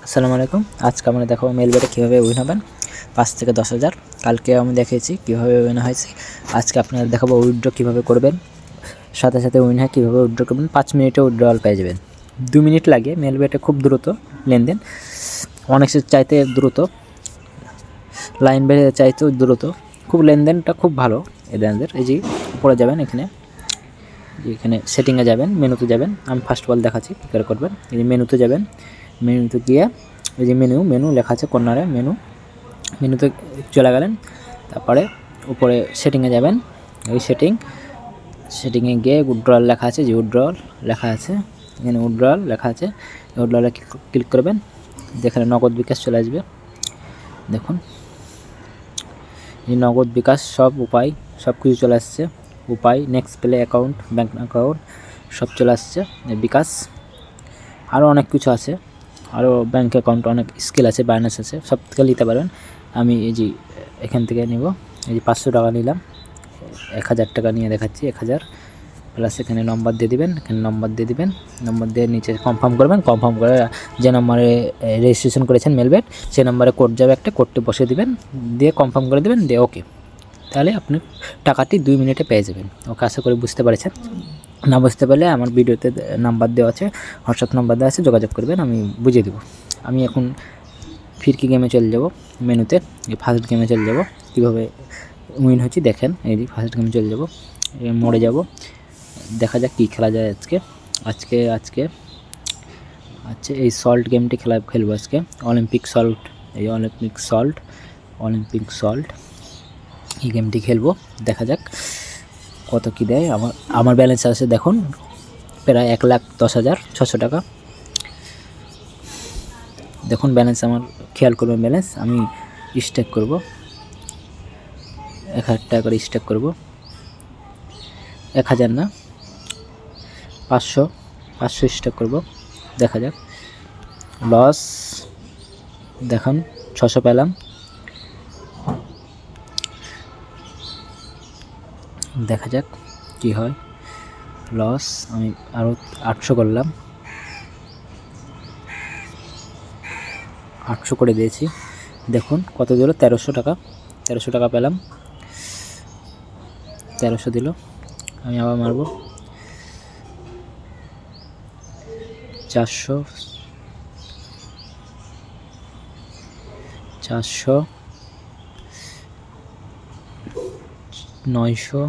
আসসালামু আলাইকুম। আজকে আমরা দেখাবো মেলবেটে কীভাবে উইন হবেন 5 থেকে 10,000। কালকে আমি দেখিয়েছি কীভাবে উইন হয়েছে। আজকে আপনাদের দেখাবো উইথড্র কীভাবে করবেন, সাথে সাথে উইন হয় কীভাবে উইথড্র করবেন। 5 মিনিটে উইথড্রয়াল পেয়ে যাবেন। 2 মিনিট লাগে। মেলবেটে খুব দ্রুত লেনদেন, অনেক চাইতে দ্রুত, লাইন বেড়ে চাইতেও দ্রুত, খুব লেনদেনটা খুব ভালো এদের। এই যে উপরে যাবেন, এখানে সেটিংয়ে যাবেন, মেনুতে যাবেন। আমি ফার্স্ট অফ অল দেখাচ্ছি কী করে করবেন। এই যে মেনুতে যাবেন, মেনুতে গিয়ে এই যে মেনু লেখা আছে কর্নারে, মেনুতে চলে গেলেন। তারপরে উপরে সেটিংয়ে যাবেন, ওই সেটিংয়ে গিয়ে উইথড্রয়াল লেখা আছে, যে উইথড্রয়াল লেখা আছে এখানে, উইথড্রয়াল লেখা আছে, উইথড্রয়ালে ক্লিক করবেন। যেখানে নগদ বিকাশ চলে আসবে, দেখুন এই নগদ বিকাশ সব উপায় সব কিছু চলে আসছে। উপায়, next play account, bank account সব চলে আসছে। বিকাশ আরও অনেক কিছু আছে, আরও ব্যাঙ্ক অ্যাকাউন্ট অনেক স্কিল আছে, বাইন্যান্স আছে, সব থেকে নিতে পারেন। আমি এই যে এখান থেকে নিব, এই যে 500 টাকা নিলাম, 1000 টাকা নিয়ে দেখাচ্ছি। 1000 প্লাস এখানে নম্বর দিয়ে দিবেন, নম্বর দিয়ে নিচে কনফার্ম করবেন। কনফার্ম করে যে নম্বরে রেজিস্ট্রেশন করেছেন মেলবেট, সেই নম্বরে কোড যাবে, একটা কোডটি বসিয়ে দিবেন, দিয়ে কনফার্ম করে দেবেন, দিয়ে ওকে। তাহলে আপনি টাকাটি 2 মিনিটে পেয়ে যাবেন। ওকে, আশা করি বুঝতে পেরেছেন। না বুঝতে পারলে আমার ভিডিওতে নাম্বার দেওয়া আছে, হোয়াটসঅ্যাপ নাম্বার দেওয়া আছে, যোগাযোগ করবেন, আমি বুঝিয়ে দেবো। আমি এখন ফিরকি গেমে চলে যাব, মেনুতে এই ফার্স্ট গেমে চলে যাব। কীভাবে উইন হচ্ছে দেখেন, এই ফার্স্ট গেমে চলে যাব, মোড়ে যাব, দেখা যাক কী খেলা যায় আজকে আচ্ছা এই সল্ট গেমটি খেলবো আজকে। অলিম্পিক সল্ট এই গেমটি খেলবো, দেখা যাক কত কী দেয়। আমার ব্যালেন্স আছে দেখুন, প্রায় 1,10,600 টাকা। দেখুন ব্যালেন্স আমার, খেয়াল করবেন ব্যালেন্স। আমি স্টেক করব, 1000 টাকা করে স্টেক করব। 1000 না, 500 স্টেক করব, দেখা যাক। লস দেখুন 600 পেলাম, দেখা যাক কি হয়। লস আমি আরও 800 করলাম, 800 করে দিয়েছি। দেখুন কত দিল, 1300 টাকা পেলাম, 1300 দিল। আমি আবার মারব, 400, 900,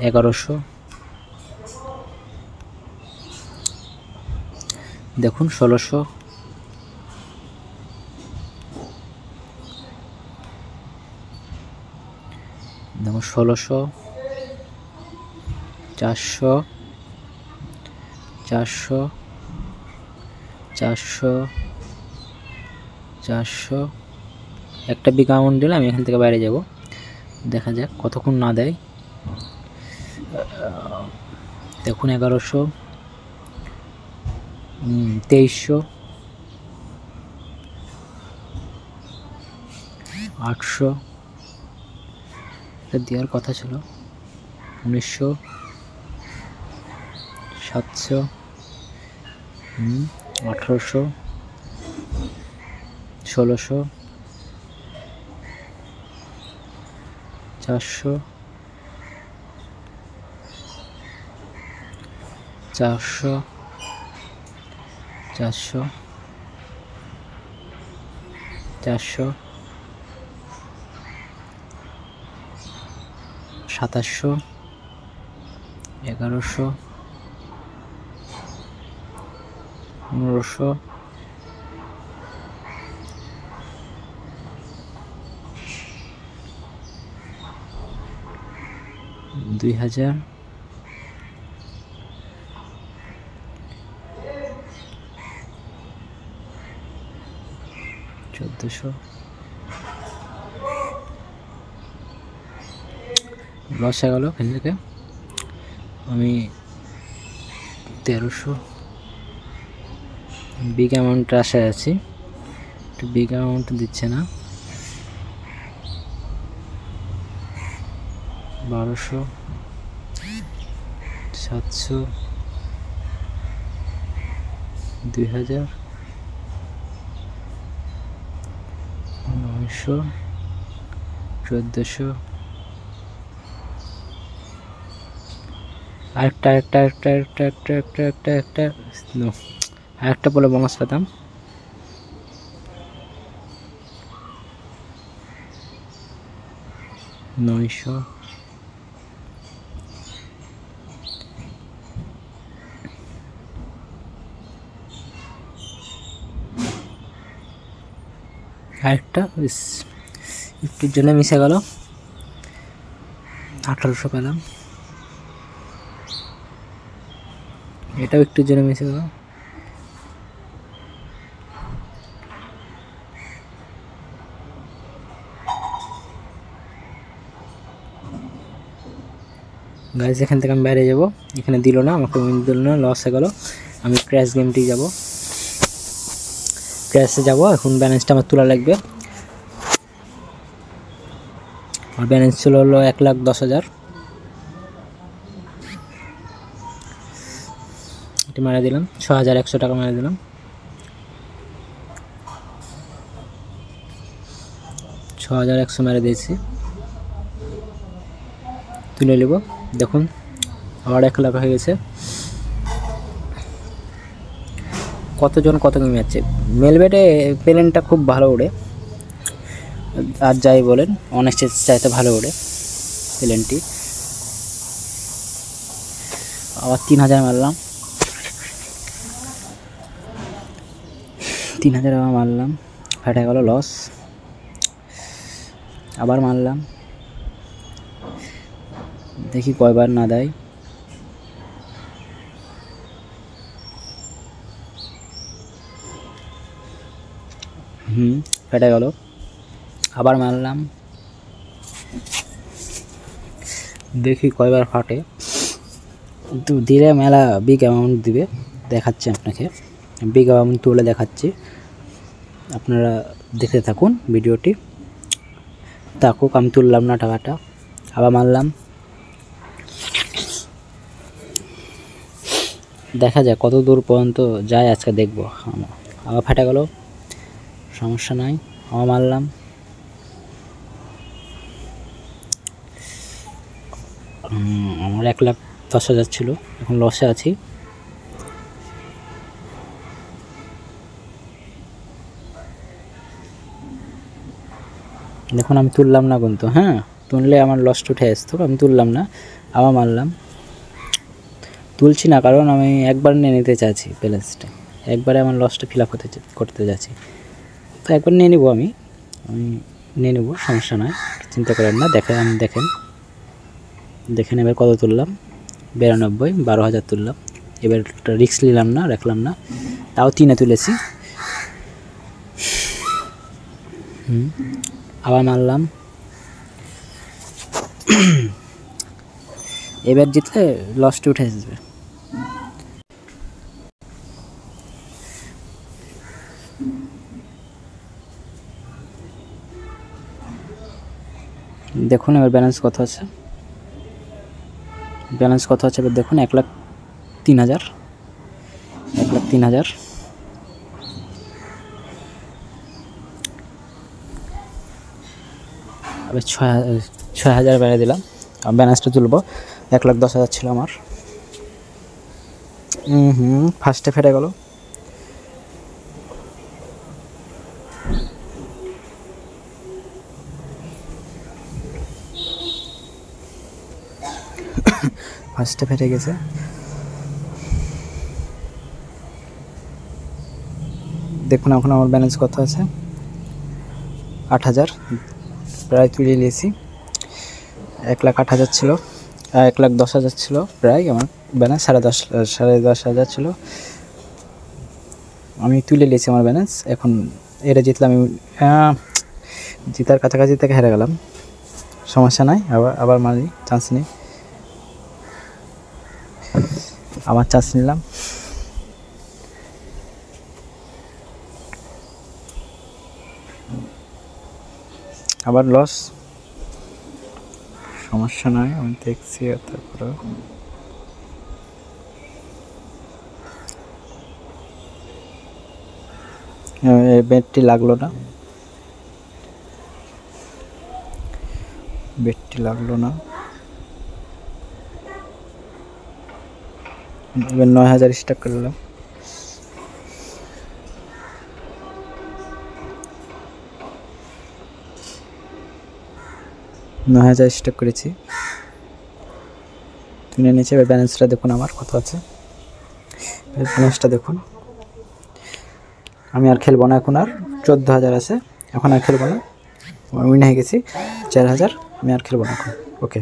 1100। দেখুন 1600, দেখুন 1600, 400, 400। একটা বিগ অ্যামাউন্ট দিলে আমি এখান থেকে বাইরে যাব, দেখা যাক কতক্ষণ না দেয়। দেখুন 1100, 2300, 800, এটা দেওয়ার কথা ছিল, 1900, 700, 1800, 1600, 400, 400, 2700, 1100, 1500, 2000, 1400। লস হয়ে গেল এখান থেকে। আমি 1300 বিগ অ্যামাউন্ট আশায় আছি, একটু বিগ অ্যামাউন্ট দিচ্ছে না। 1200, 700, 2000, 900, 1400, আরেকটা বলে বোনাস পেতাম। 900, আরেকটা একটুর জন্য মিশে গেল, 1800 পেলাম। এটাও একটুর জন্য মিশে গেল। গাইজ এখান থেকে আমি বাইরে যাব, এখানে দিল না, আমাকে উইন দিল না, লস হয়ে গেল। আমি ক্র্যাশ গেমটি যাব, ক্র্যাশে যাব। এখন ব্যালেন্সটা আমার তোলা লাগবে। আমার ব্যালেন্স ছিল হলো 1,10,000। এটি মারা দিলাম, 6,100 টাকা মারা দিলাম। 6,100 মেরে দিয়েছি, তুলে নেব। দেখুন আবার 1 লাখ হয়ে গেছে। কতজন কত গেমে যাচ্ছে। মেলবেটে প্লেনটা খুব ভালো ওড়ে, আর যাই বলেন অনেস্টের চাইতে ভালো ওড়ে প্লেনটি। আবার 3,000 মারলাম, 3,000 আবার মারলাম, ফেটে গেল, লস। আবার মারলাম, দেখি কয়বার না দেয়। ফেটে গেল, আবার মারলাম, দেখি কয়বার ফাটে। কিন্তু দিলে মেলা বিগ অ্যামাউন্ট দিবে, দেখাচ্ছি আপনাকে, বিগ অ্যামাউন্ট তুলে দেখাচ্ছি, আপনারা দেখতে থাকুন ভিডিওটি। থাকুক, আমি তুললাম না টাকাটা, আবার মারলাম, দেখা যায় কত দূর পর্যন্ত যায়, আজকে দেখবো। আবার ফেটে গেল, সমস্যা নাই, আবার মারলাম, আমার 1,10,000 ছিল, এখন লসে আছি। দেখুন আমি তুললাম না কিন্তু, হ্যাঁ তুললে আমার লসটা উঠে আসতো, আমি তুললাম না। আবার মারলাম, তুলছি না কারণ আমি একবার নিয়ে নিতে চাইছি ব্যালেন্সটা, একবারে আমার লসটা ফিল আপ করতে যাচ্ছি, তো একবার নিয়ে নেবো, আমি নিয়ে নেবো, সমস্যা নয়, চিন্তা করেন না। দেখেন এবার কত তুললাম, 92, 12,000 তুললাম। এবার রিস্ক নিলাম না, রাখলাম না, তাও 3-এ তুলেছি। আবার মারলাম, এবার জিতলে লসটা উঠে আসবে। দেখুন এবার ব্যালেন্স কত আছে, এবার দেখুন 1,03,000, 1,03,000। আবার 6,000 বেড়ে দিলাম, ব্যালেন্সটা তুলবো। 1,10,000 ছিল আমার। ফার্স্টে ফেটে গেল, ফার্স্টে ফেটে গেছে। দেখুন এখন আমার ব্যালেন্স কত আছে, 8,000, প্রায় তুলে নিয়েছি। 1,08,000 ছিল, 1,10,000 ছিল প্রায় আমার ব্যালেন্স, 10,500 ছিল, আমি তুলে নিয়েছি আমার ব্যালেন্স। এখন এটা জিতলাম, আমি জিতার কাছাকাছি থেকে হেরে গেলাম, সমস্যা নাই, আবার মারি, চান্স নেই, আমার চান্স নিলাম। আবার লস, সমস্যা নয়, আমি দেখছি। তারপরে বেডটি লাগলো না, বেডটি লাগলো না। এবার 9000 স্টাক করলাম। স্টাক করেছি, কিনে নিয়েছি। এবার ব্যালেন্সটা দেখুন আমার কত আছে, ব্যালেন্সটা দেখুন। আমি আর খেলবো না এখন, আর 14000 আছে, এখন আর খেলবো না, উইন হয়ে গেছি 4000। আমি আর খেলবো না এখন। ওকে।